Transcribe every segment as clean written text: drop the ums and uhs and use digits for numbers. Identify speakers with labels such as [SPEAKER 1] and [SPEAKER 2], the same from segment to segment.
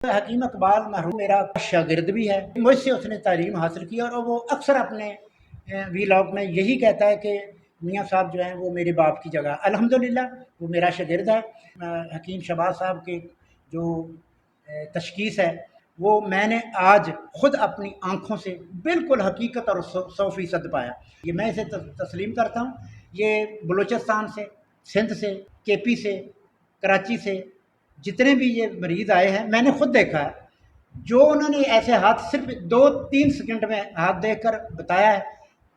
[SPEAKER 1] حکیم اقبال مرحوم میرا شاگرد بھی ہے، مجھ سے اس نے تعلیم حاصل کی اور وہ اکثر اپنے ویلاگ میں یہی کہتا ہے کہ میاں صاحب جو ہیں وہ میرے باپ کی جگہ، الحمدللہ وہ میرا شاگرد ہے۔ حکیم شہباز صاحب کی جو تشخیص ہے وہ میں نے آج خود اپنی آنکھوں سے بالکل حقیقت اور 100% پایا۔ یہ میں اسے تسلیم کرتا ہوں۔ یہ بلوچستان سے، سندھ سے، کے پی سے، کراچی سے جتنے بھی یہ مریض آئے ہیں میں نے خود دیکھا ہے، جو انہوں نے ایسے ہاتھ صرف 2-3 سیکنڈ میں ہاتھ دیکھ کر بتایا ہے،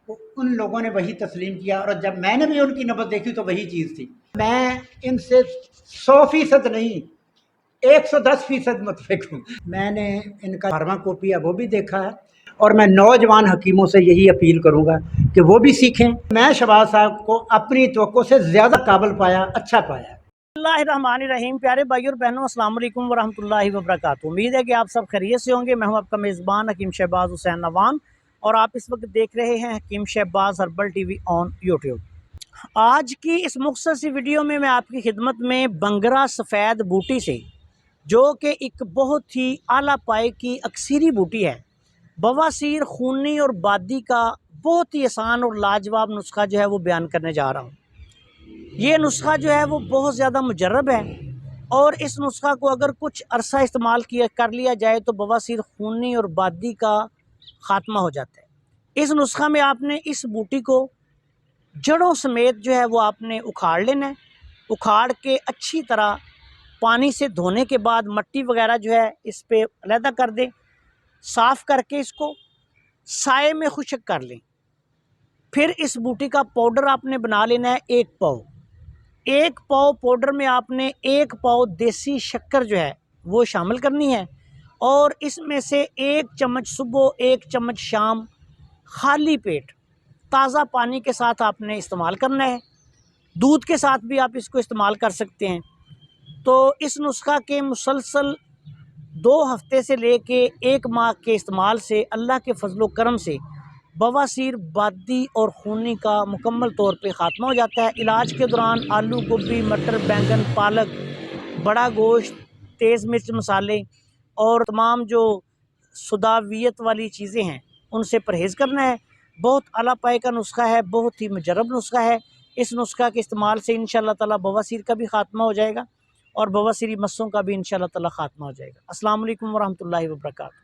[SPEAKER 1] ان لوگوں نے وہی تسلیم کیا، اور جب میں نے بھی ان کی نبض دیکھی تو وہی چیز تھی۔ میں ان سے 100% نہیں، 110% متفق ہوں۔ میں نے ان کا فارما کوپی ہے وہ بھی دیکھا ہے، اور میں نوجوان حکیموں سے یہی اپیل کروں گا کہ وہ بھی سیکھیں۔ میں شہباز صاحب کو اپنی توقع سے زیادہ قابل پایا، اچھا پایا۔
[SPEAKER 2] اللہ الرحمن الرحیم۔ پیارے بھائی اور بہنوں، السلام علیکم ورحمۃ اللہ وبرکاتہ۔ امید ہے کہ آپ سب خیریت سے ہوں گے۔ میں ہوں آپ کا میزبان حکیم شہباز حسین نوان، اور آپ اس وقت دیکھ رہے ہیں Hakim Shahbaz herbal TV on YouTube. آج کی اس مختصر سی ویڈیو میں آپ کی خدمت میں بنگرا سفید بوٹی سے، جو کہ ایک بہت ہی اعلیٰ پائے کی اکثیری بوٹی ہے، بواسیر، خونی اور بادی کا بہت ہی آسان اور لاجواب نسخہ جو ہے وہ بیان کرنے جا رہا ہوں۔ یہ نسخہ جو ہے وہ بہت زیادہ مجرب ہے، اور اس نسخہ کو اگر کچھ عرصہ استعمال کر لیا جائے تو بواسیر، خونی اور بادی کا خاتمہ ہو جاتا ہے۔ اس نسخہ میں آپ نے اس بوٹی کو جڑوں سمیت جو ہے وہ آپ نے اکھاڑ لینا ہے۔ اکھاڑ کے اچھی طرح پانی سے دھونے کے بعد مٹی وغیرہ جو ہے اس پہ علیحدہ کر دیں، صاف کر کے اس کو سائے میں خشک کر لیں۔ پھر اس بوٹی کا پاؤڈر آپ نے بنا لینا ہے 1 پاؤ۔ 1 پاؤ پاؤڈر میں آپ نے 1 پاؤ دیسی شکر جو ہے وہ شامل کرنی ہے، اور اس میں سے 1 چمچ صبح، 1 چمچ شام، خالی پیٹ تازہ پانی کے ساتھ آپ نے استعمال کرنا ہے۔ دودھ کے ساتھ بھی آپ اس کو استعمال کر سکتے ہیں۔ تو اس نسخہ کے مسلسل 2 ہفتے سے لے کے 1 ماہ کے استعمال سے اللہ کے فضل و کرم سے بواسیر، بادی اور خونی کا مکمل طور پہ خاتمہ ہو جاتا ہے۔ علاج کے دوران آلو، گوبھی، مٹر، بینگن، پالک، بڑا گوشت، تیز مرچ مسالے اور تمام جو سداویت والی چیزیں ہیں ان سے پرہیز کرنا ہے۔ بہت اعلیٰ پائے کا نسخہ ہے، بہت ہی مجرب نسخہ ہے۔ اس نسخہ کے استعمال سے انشاءاللہ تعالی بواسیر کا بھی خاتمہ ہو جائے گا، اور بواسیری مسوں کا بھی انشاءاللہ تعالی خاتمہ ہو جائے گا۔ السلام علیکم ورحمۃ اللہ وبرکاتہ۔